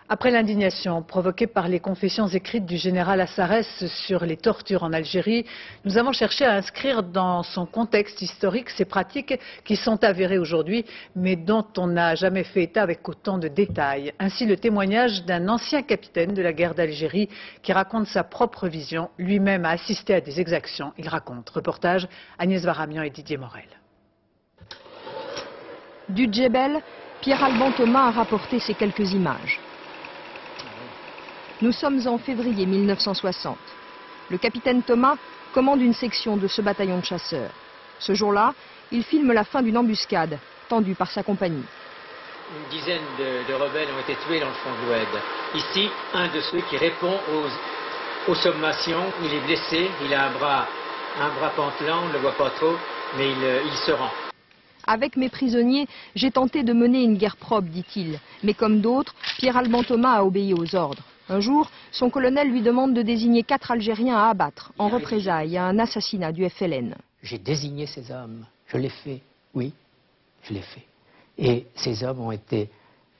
Après l'indignation provoquée par les confessions écrites du général Assares sur les tortures en Algérie, nous avons cherché à inscrire dans son contexte historique ces pratiques qui sont avérées aujourd'hui, mais dont on n'a jamais fait état avec autant de détails. Ainsi le témoignage d'un ancien capitaine de la guerre d'Algérie qui raconte sa propre vision, lui-même a assisté à des exactions. Il raconte. Reportage Agnès Varamian et Didier Morel. Du Djebel, Pierre-Alban Thomas a rapporté ces quelques images. Nous sommes en février 1960. Le capitaine Thomas commande une section de ce bataillon de chasseurs. Ce jour-là, il filme la fin d'une embuscade tendue par sa compagnie. Une dizaine de rebelles ont été tués dans le front de l'Oued. Ici, un de ceux qui répond aux sommations, il est blessé, il a un bras pantelant, on ne le voit pas trop, mais il se rend. Avec mes prisonniers, j'ai tenté de mener une guerre propre, dit-il. Mais comme d'autres, Pierre-Alban Thomas a obéi aux ordres. Un jour, son colonel lui demande de désigner 4 Algériens à abattre en représailles à un assassinat du FLN. J'ai désigné ces hommes, je l'ai fait, oui, je l'ai fait. Et ces hommes ont été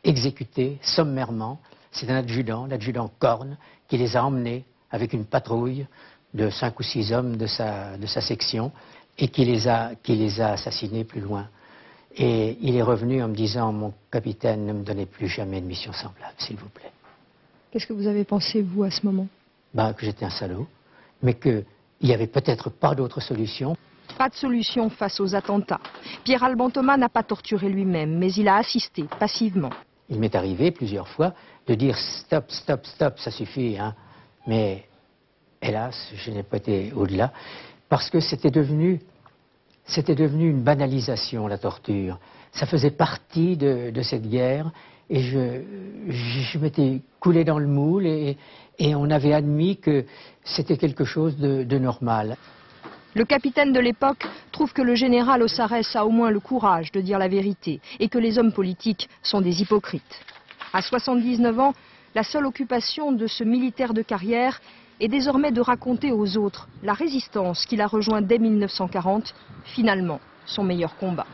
exécutés sommairement. C'est un adjudant, l'adjudant Korn, qui les a emmenés avec une patrouille de 5 ou 6 hommes de sa section et qui les a assassinés plus loin. Et il est revenu en me disant, mon capitaine, ne me donnez plus jamais de mission semblable, s'il vous plaît. Qu'est-ce que vous avez pensé, vous, à ce moment? Que j'étais un salaud, mais qu'il n'y avait peut-être pas d'autre solution. Pas de solution face aux attentats. Pierre-Alban Thomas n'a pas torturé lui-même, mais il a assisté passivement. Il m'est arrivé plusieurs fois de dire stop, stop, stop, ça suffit, hein. Mais hélas, je n'ai pas été au-delà, parce que c'était devenu une banalisation, la torture. Ça faisait partie de cette guerre. Et je m'étais coulé dans le moule et on avait admis que c'était quelque chose de normal. Le capitaine de l'époque trouve que le général Assares a au moins le courage de dire la vérité et que les hommes politiques sont des hypocrites. À 79 ans, la seule occupation de ce militaire de carrière est désormais de raconter aux autres la résistance qu'il a rejoint dès 1940, finalement son meilleur combat.